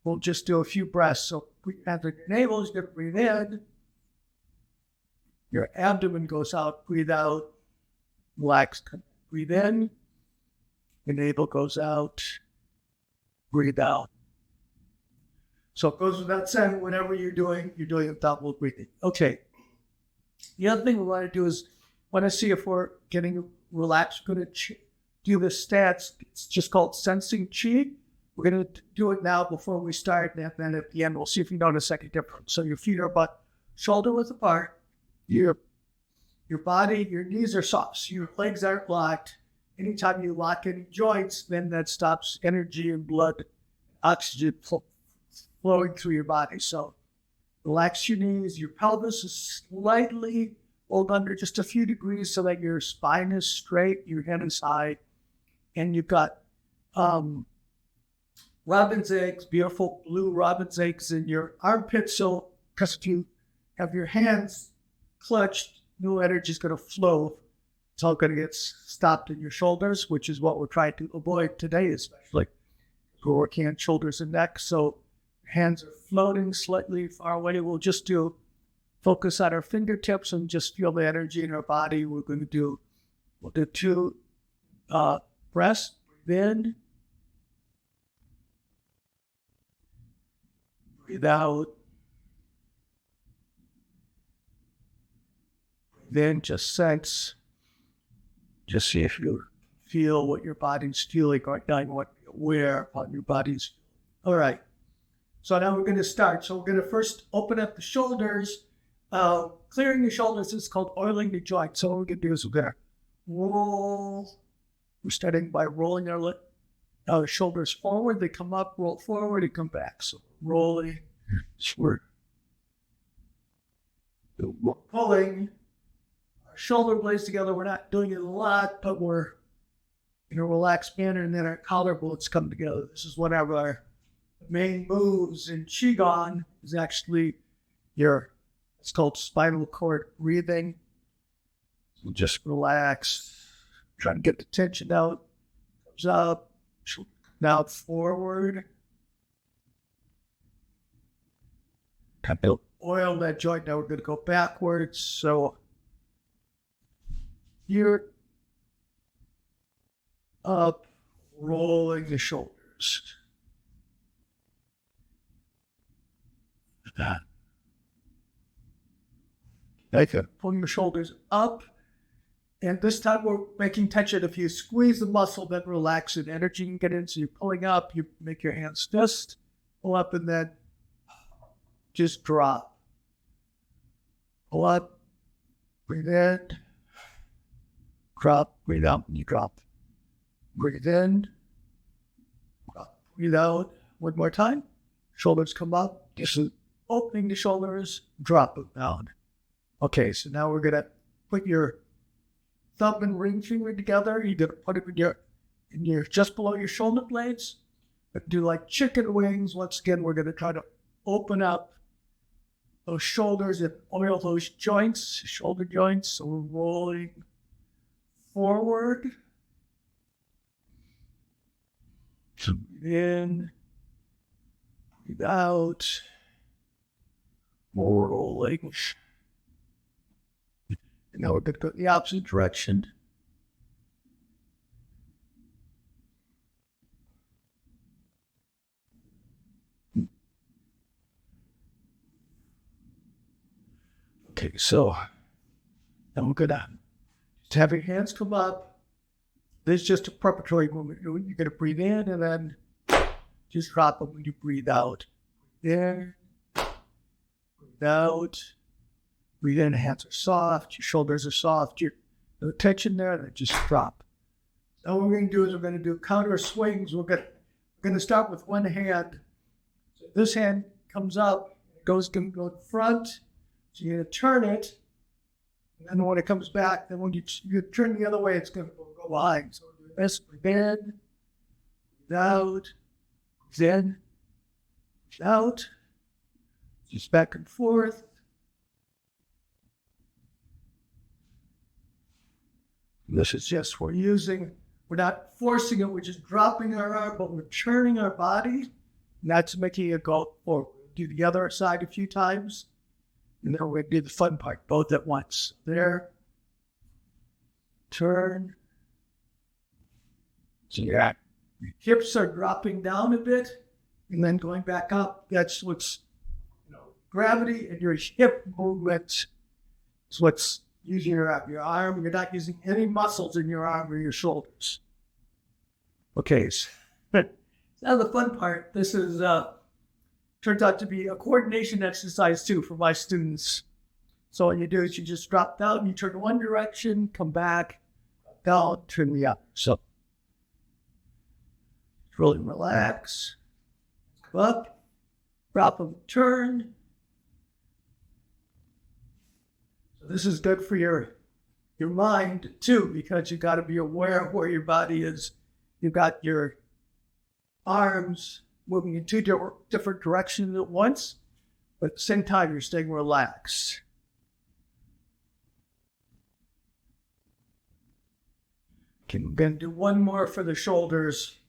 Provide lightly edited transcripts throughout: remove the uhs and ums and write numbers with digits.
we'll just do a few breaths. So after your navel, you're going to breathe in. Your abdomen goes out, breathe out. Relax, breathe in. Your navel goes out, breathe out. So it goes without saying, whatever you're doing without breathing. Okay. The other thing we want to do is, want to see if we're getting relaxed. We're going to do the stats. It's just called sensing Qi. We're going to do it now before we start, and then at the end, we'll see if you notice any difference. So your feet are about shoulder width apart. Your body, your knees are soft. So your legs aren't locked. Anytime you lock any joints, then that stops energy and blood, oxygen flowing through your body. So relax your knees. Your pelvis is slightly rolled under just a few degrees so that your spine is straight, your head is high, and you've got robin's eggs, beautiful blue robin's eggs in your armpits. So because if you have your hands clutched, no energy is going to flow. It's all going to get stopped in your shoulders, which is what we're trying to avoid today, especially. We're working on shoulders and neck. So hands are floating slightly far away. We'll just focus on our fingertips and just feel the energy in our body. We'll do 2 breaths. Breathe in. Breathe out. Breathe in, just sense. Just see if you feel what your body's feeling right now, what you're aware of your body's feeling. All right. So now we're going to start. So we're going to first open up the shoulders. Clearing the shoulders is called oiling the joint. So what we're going to do is we're going to roll. We're starting by rolling our shoulders forward. They come up, roll forward, and come back. So rolling, we're pulling our shoulder blades together. We're not doing it a lot, but we're in a relaxed manner, and then our collarbones come together. This is one of our main moves in Qigong. Is actually it's called spinal cord breathing. So just relax, try to get the tension out. Comes up, now forward. Kind of oil that joint. Now we're going to go backwards. So you're up, rolling the shoulders. That. Okay. Pulling your shoulders up. And this time we're making tension. If you squeeze the muscle, then relax and energy can get in. So you're pulling up, you make your hands fist, pull up, and then just drop. Pull up, breathe in, drop, breathe out, and you drop. Breathe in, drop, breathe out. One more time. Shoulders come up, just opening the shoulders, drop them down. Okay, so now we're going to put your thumb and ring finger together. You're going to put it in your just below your shoulder blades. But do like chicken wings. Once again, we're going to try to open up those shoulders and oil those joints, shoulder joints. So we're rolling forward. So breathe in, breathe out, more rolling. And now we're going to go the opposite direction. Okay, so now we're going to just have your hands come up. This is just a preparatory movement. You're going to breathe in and then just drop them when you breathe out. Breathe in, breathe out. Breathe in, hands are soft, your shoulders are soft, no tension there, then just drop. Now what we're going to do is we're going to do counter swings. We're going to start with one hand. So this hand comes up, going to go in front. So you're going to turn it, and then when it comes back, then when you turn the other way, it's going to go behind. So we'll do this, breathe in, breathe out, breathe in, breathe out, just back and forth. This is just we're not forcing it, we're just dropping our arm, but we're turning our body. And that's making it go forward. Do the other side a few times, and then we're going to do the fun part, both at once. There, turn. So yeah, hips are dropping down a bit, and then going back up. That's what's, gravity and your hip movement is what's using your arm. You're not using any muscles in your arm or your shoulders. Okay, so now the fun part. This is turns out to be a coordination exercise too for my students. So what you do is you just drop down, you turn one direction, come back, down, turn the other. So really relax, come up, drop them, turn. So this is good for your mind too, because you got to be aware of where your body is. You've got your arms moving in two different directions at once, but at the same time, you're staying relaxed. Okay, we're going to do one more for the shoulders.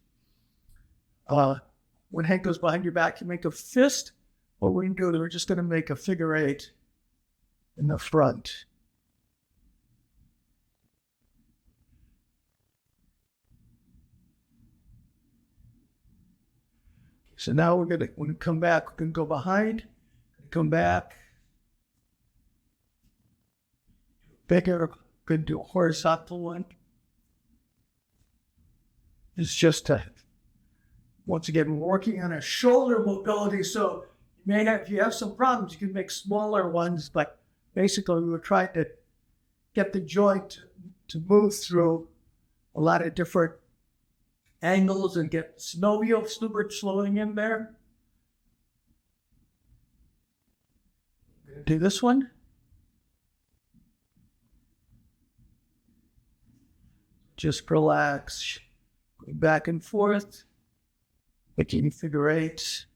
When hand goes behind your back, you make a fist. What we're going to do is we're just going to make a figure eight in the front. So now we're going to come back. We're going to go behind, come back. Bigger, going to do a horizontal one. It's just once again, working on a shoulder mobility. So you may have, if you have some problems, you can make smaller ones, but basically we were trying to get the joint to move through a lot of different angles and get synovial fluid flowing in there. Do this one. Just relax, going back and forth, making figure eights.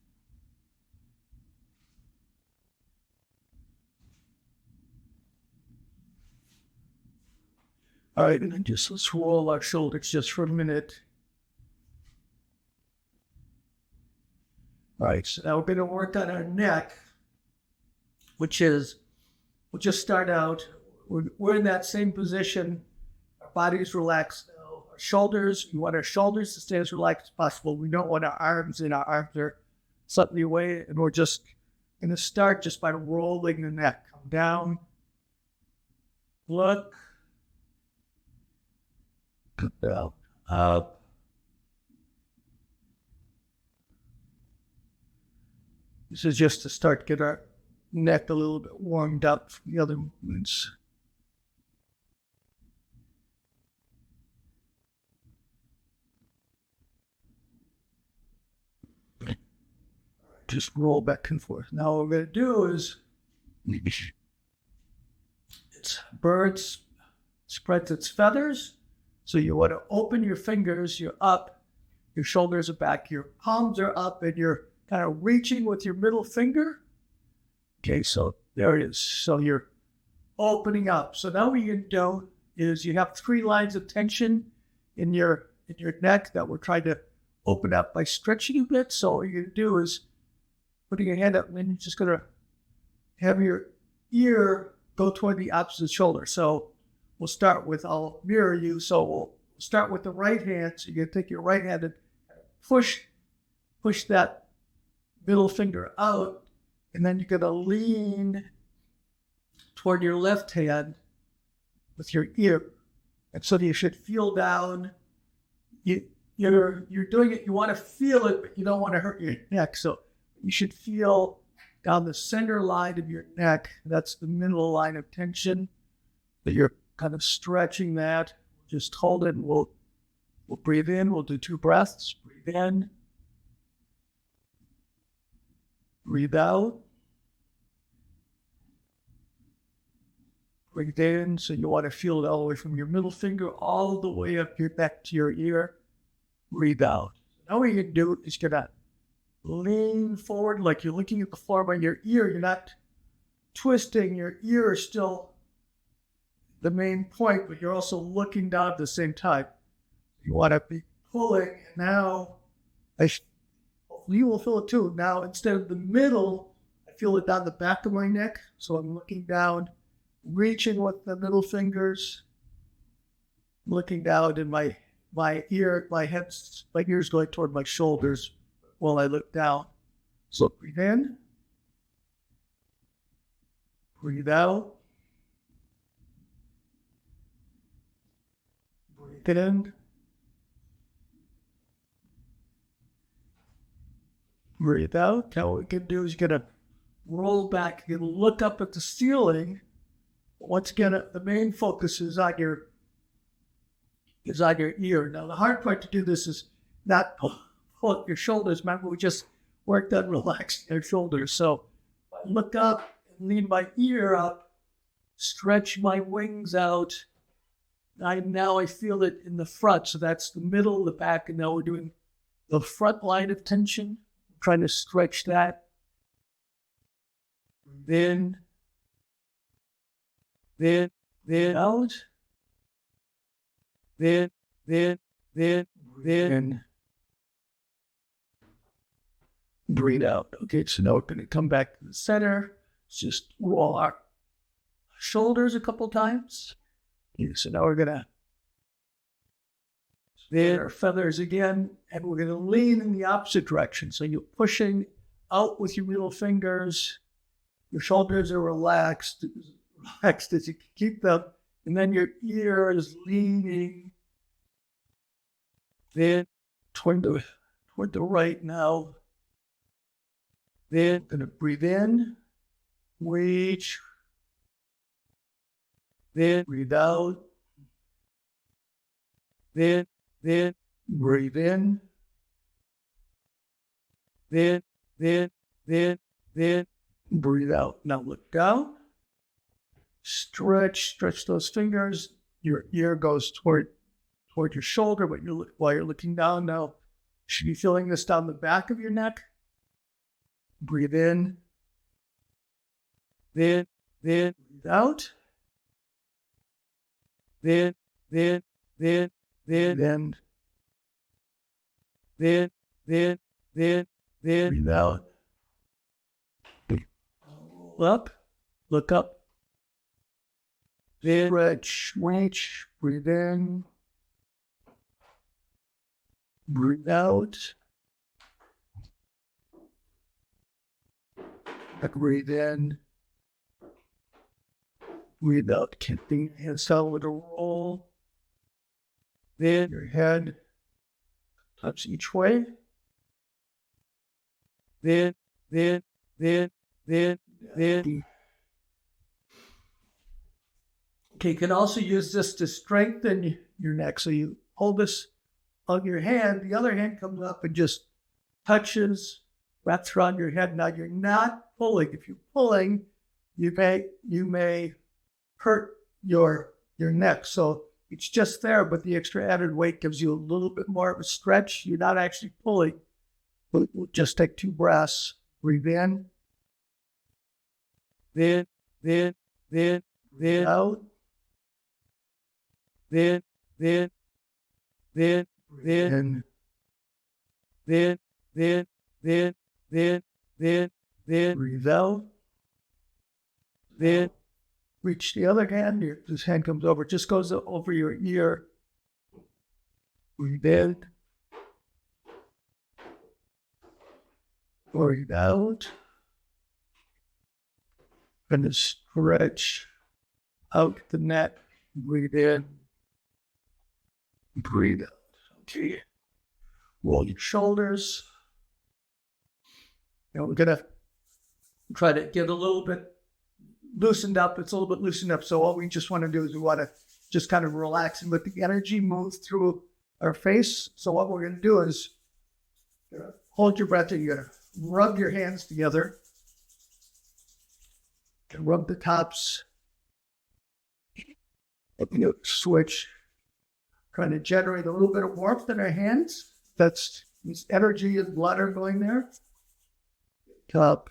All right, and then let's roll our shoulders just for a minute. All right, so now we're going to work on our neck, which is, we'll just start out. We're in that same position. Our body's relaxed now. Our shoulders, we want our shoulders to stay as relaxed as possible. We don't want our arms in. Our arms are slightly away, and we're just going to start just by rolling the neck. Come down, look, come down, up. This is just to start to get our neck a little bit warmed up from the other movements. Just roll back and forth. Now what we're going to do is, it's birds spreads its feathers. So you want to open your fingers, you're up, your shoulders are back, your palms are up, and you're kind of reaching with your middle finger. Okay, so there it is. So you're opening up. So now what you can do is you have 3 lines of tension in your neck that we're trying to open up by stretching a bit. So what you're going to do is putting your hand up, and then you're just going to have your ear go toward the opposite shoulder. So we'll start with, I'll mirror you. So we'll start with the right hand. So you're going to take your right hand and push that middle finger out, and then you're going to lean toward your left hand with your ear. And so you should feel down. You're doing it, you want to feel it, but you don't want to hurt your neck. So you should feel down the center line of your neck. That's the middle line of tension. That you're kind of stretching that. Just hold it, and we'll breathe in. We'll do 2 breaths. Breathe in. Breathe out. Breathe in. So you want to feel it all the way from your middle finger all the way up your neck to your ear. Breathe out. Now what you can do is you're gonna lean forward like you're looking at the floor by your ear. You're not twisting. Your ear is still the main point, but you're also looking down at the same time. You want to be pulling. And now, hopefully you will feel it too. Now, instead of the middle, I feel it down the back of my neck. So I'm looking down, reaching with the middle fingers, looking down in my ear, my ear's going toward my shoulders while I look down. So breathe in, breathe out, breathe in, breathe out. Now what we can do is you're going to roll back, you're going to look up at the ceiling. Once again, the main focus is on your ear. Now, the hard part to do this is not pull up your shoulders. Remember, we just worked on relaxing your shoulders. So I look up and lean my ear up, stretch my wings out. Now I feel it in the front. So that's the middle, the back, and now we're doing the front line of tension. I'm trying to stretch that. Then out. Then breathe out. Okay, so now we're going to come back to the center. Just roll our shoulders a couple times. So now we're going to then our feathers again, and we're going to lean in the opposite direction. So you're pushing out with your middle fingers. Your shoulders are relaxed as you keep them. And then your ear is leaning then toward the right now. Then going to breathe in, reach. Then breathe out. Then breathe in. Then breathe out. Now look down. Stretch those fingers. Your ear goes toward your shoulder, but while you're looking down now, you should be feeling this down the back of your neck. Breathe in. Then breathe out. Then breathe out. Up, look up. Then stretch, reach, breathe in, breathe out. Breathe in, breathe out. Keeping your hands down with a roll. Then your head touch each way. Then. Okay, you can also use this to strengthen your neck. So you hold this on your hand, the other hand comes up and just touches, wraps around your head. Now you're not pulling. If you're pulling, you may hurt your neck. So it's just there, but the extra added weight gives you a little bit more of a stretch. You're not actually pulling. We'll just take 2 breaths. Breathe in. Then out. Then breathe out. Then reach the other hand. This hand comes over, just goes over your ear. Breathe in. Breathe out. And stretch out the neck. Breathe in. Breathe out. Okay. Roll your shoulders. Now we're going to try to get a little bit loosened up. It's a little bit loosened up. So what we just want to do is we want to just kind of relax and let the energy move through our face. So what we're going to do is hold your breath and you're going to rub your hands together. Rub the tops. Switch. Trying to generate a little bit of warmth in our hands. That's energy and blood are going there. Top.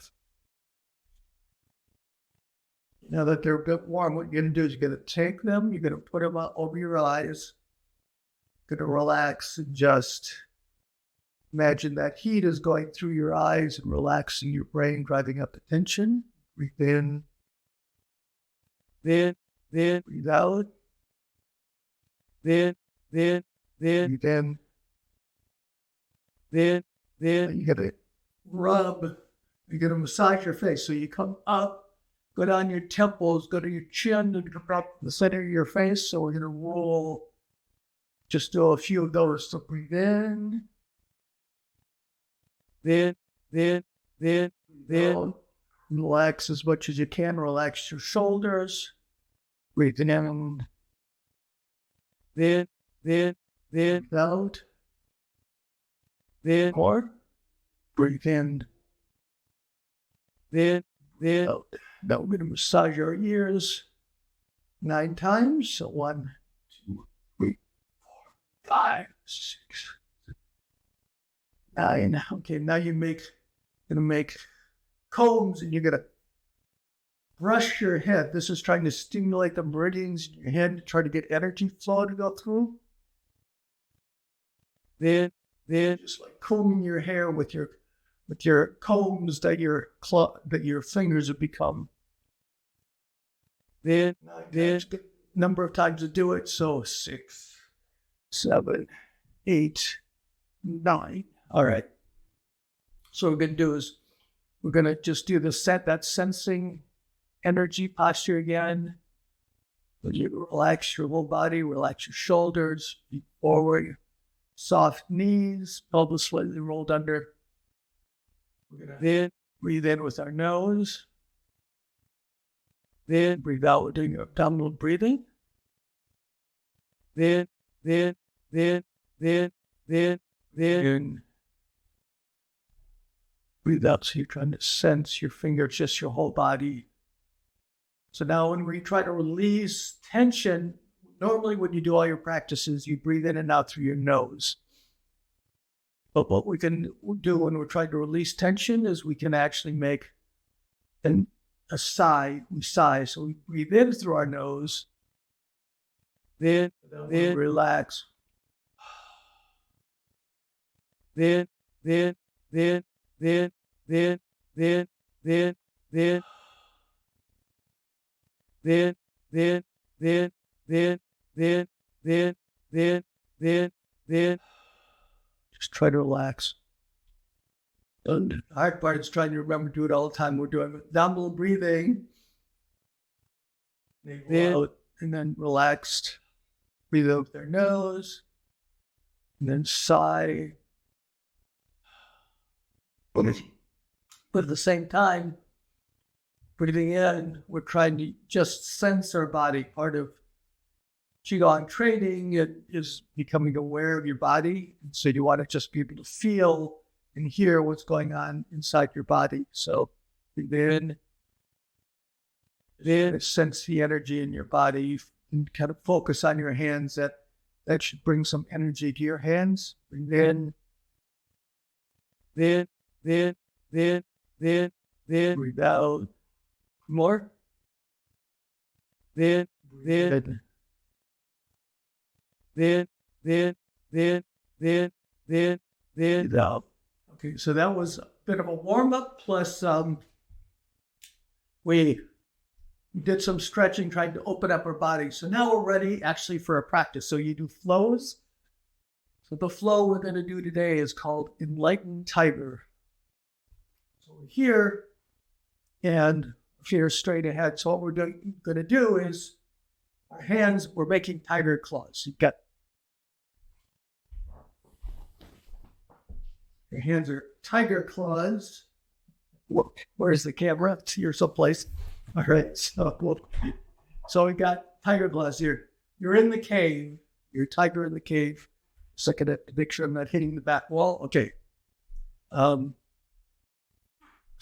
Now that they're a bit warm, what you're going to do is you're going to take them, you're going to put them over your eyes. You're going to relax and just Imagine that heat is going through your eyes and relaxing your brain, driving up the tension. Breathe in. Then, breathe out. Then, breathe in. Then, you gotta rub, you gotta massage your face. So you come up, go down your temples, go to your chin, and come up the center of your face. So we're gonna roll, just do a few of those. So breathe in. Then, relax as much as you can. Relax your shoulders. Breathe in. Then, out. Then, more. Breathe in. Then, out. Now we're going to massage our ears 9 times. So 1, 2, 3, 4, 5, 6, 9. Okay, now you're gonna make combs, and you're gonna brush your head. This is trying to stimulate the meridians in your head to try to get energy flow to go through. Then just like combing your hair with your combs that your fingers have become. Then number of times to do it. So 6, 7, 8, 9. All right. So what we're going to do is we're going to just do that sensing energy posture again. You relax your whole body, relax your shoulders, feet forward, soft knees, pelvis slightly rolled under. We're going to then breathe in with our nose. Then breathe out. We're doing abdominal breathing. Then breathe out. So you're trying to sense your fingers, just your whole body. So now when we try to release tension, normally when you do all your practices, you breathe in and out through your nose. But what we can do when we're trying to release tension is we can actually make a sigh. We sigh. So we breathe in through our nose. Then relax. Then just try to relax. And the hard part is trying to remember to do it all the time. We're doing abdominal breathing. Out, and then relaxed. Breathe out their nose. And then sigh. But at the same time, breathing in, we're trying to just sense our body. Part of Qigong training is becoming aware of your body. So you want to just be able to feel and hear what's going on inside your body. So breathe in, then sense the energy in your body and kind of focus on your hands. That should bring some energy to your hands. Breathe in, then breathe out. More. Then out. Okay, so that was a bit of a warm-up, plus we did some stretching, trying to open up our body. So now we're ready actually for a practice. So you do flows. So the flow we're going to do today is called Enlightened Tiger. So we're here, and feet straight ahead. So what we're going to do is our hands, we're making tiger claws. You've got your hands are tiger claws. Where's the camera? It's here someplace. All right. So we got tiger claws here. You're in the cave. You're tiger in the cave. Second to make sure I'm not hitting the back wall. Okay. So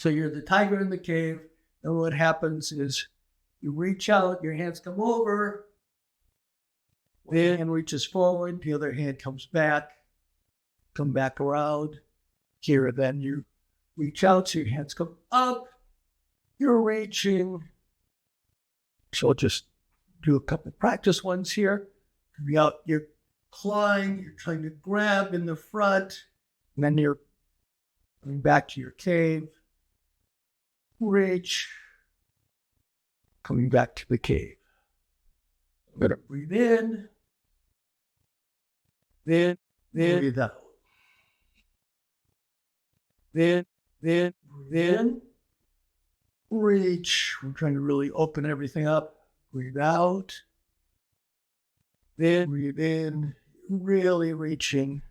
you're the tiger in the cave. And what happens is you reach out, your hands come over, the hand reaches forward, the other hand comes back, come back around. Here, then you reach out, so your hands come up, you're reaching. So I'll just do a couple of practice ones here. You're clawing, you're trying to grab in the front, And then you're coming back to your cave. Reach. Coming back to the cave. I'm going to breathe in. Then breathe out. Then breathe in. Reach. We're trying to really open everything up. Breathe out. Then breathe in. Really reaching.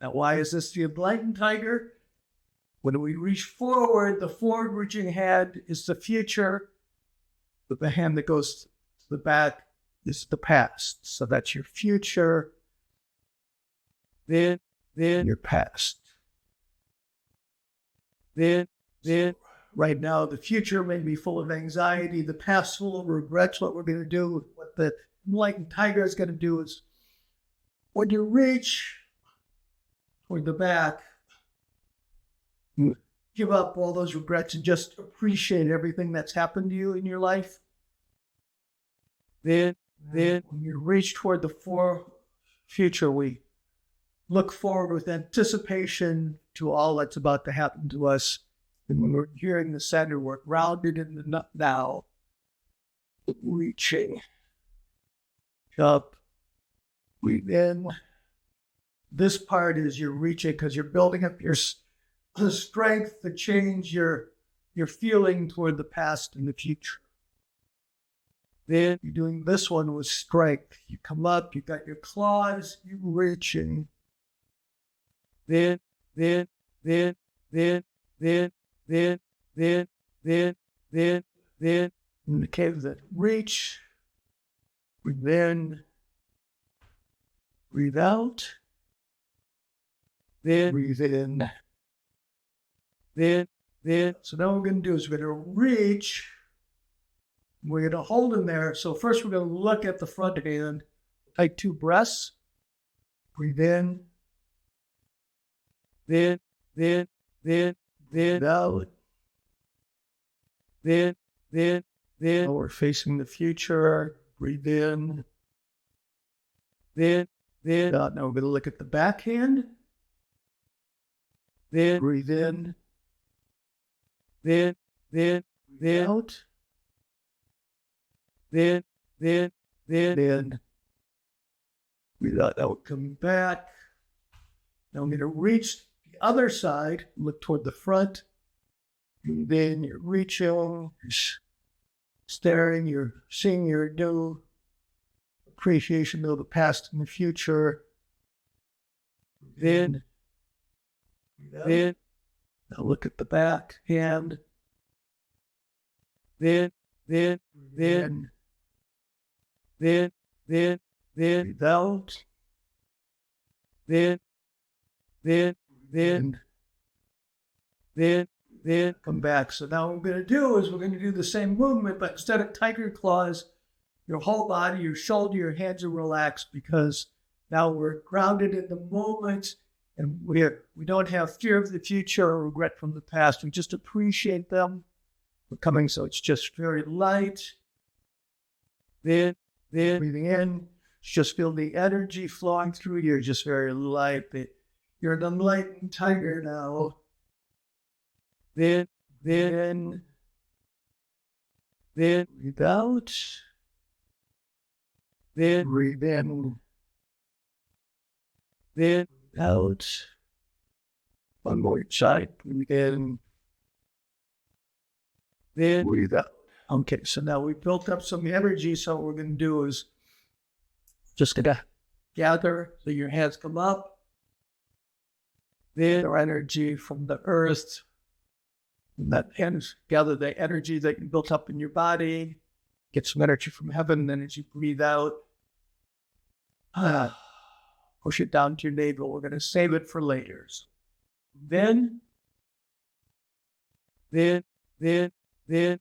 Now, why is this the Enlightened Tiger? When we reach forward, the forward-reaching hand is the future, but the hand that goes to the back is the past. So that's your future, then your past. Then right now, the future may be full of anxiety, the past full of regrets. What we're going to do, what the Enlightened Tiger is going to do is, when you reach toward the back, give up all those regrets and just appreciate everything that's happened to you in your life. Then when you reach toward the future, we look forward with anticipation to all that's about to happen to us. And when we're here in the center, we're grounded in the now, reaching up, breathe in. This part is you're reaching because you're building up your strength to change your feeling toward the past and the future. Then you're doing this one with strength. You come up, you got your claws, you're reaching. Then in the cave that reach, breathe in, breathe out, then breathe in. Then, so now what we're going to do is we're going to reach, we're going to hold in there. So first we're going to look at the front hand, take 2 breaths, breathe in, then out, then we're facing the future, breathe in, then out. Now we're going to look at the back hand, then breathe in, then out, then breathe out. Now we're coming back. Now I'm going to reach the other side, look toward the front, and then you're reaching, you're staring, you're seeing your new appreciation of the past and the future. Then now look at the back hand. Then breathe out. Then come back. So now what we're going to do is we're going to do the same movement, but instead of tiger claws, your whole body, your shoulder, your hands are relaxed because now we're grounded in the moment and we don't have fear of the future or regret from the past. We just appreciate them. We're coming, so it's just very light. Then breathing in, just feel the energy flowing through you. You're just very light. You're an enlightened tiger now. Then breathe out. Then breathe in. Then out. One more side. Breathe in. Then breathe out. Okay, so now we built up some energy. So what we're going to do is just gonna gather. So your hands come up. Then our energy from the earth. And that hands gather the energy that you built up in your body. Get some energy from heaven. Then as you breathe out, push it down to your navel. We're going to save it for later. So then breathe in.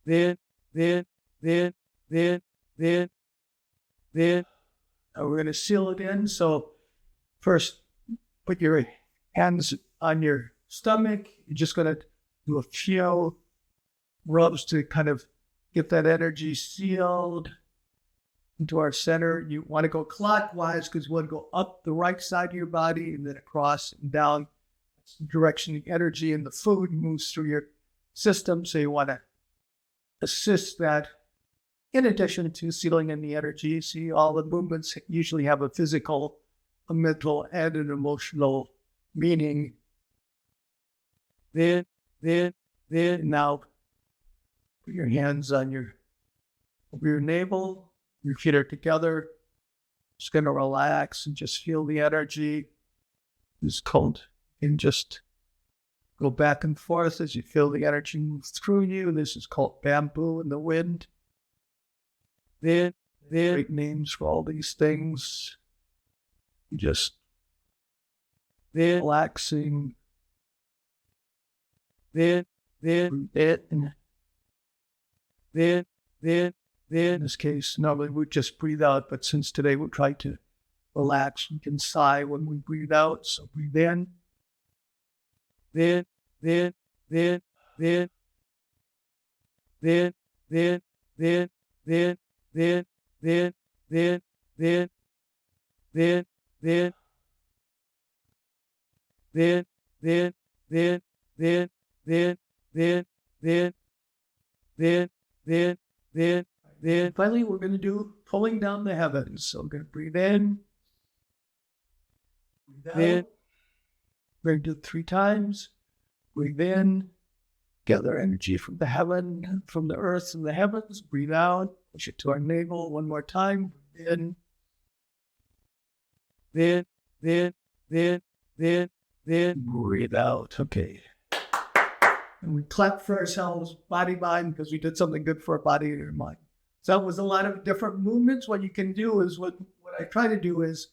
Then then we're going to seal it in. So first, put your hands on your stomach. You're just going to do a few rubs to kind of get that energy sealed into our center. You want to go clockwise because you want to go up the right side of your body and then across and down. That's the direction the energy and the food moves through your system. So you want to assist that in addition to sealing in the energy. See, all the movements usually have a physical, a mental, and an emotional meaning. Then now put your hands on over your navel. Your feet are together. Just going to relax and just feel the energy. It's cold. And just go back and forth as you feel the energy move through you. This is called bamboo in the wind. Then great names for all these things. Just relaxing. Then in this case, normally we just breathe out, but since today we'll try to relax. We can sigh when we breathe out. So breathe in. Then finally, we're going to do pulling down the heavens. So we're going to breathe in, breathe out. We're going to do it 3 times. Breathe in, gather energy from the heaven, from the earth and the heavens. Breathe out, push it to our navel. 1 more time. Breathe in. Breathe out. Okay. And we clap for ourselves, body, mind, because we did something good for our body and our mind. So that was a lot of different movements. What you can do is what I try to do is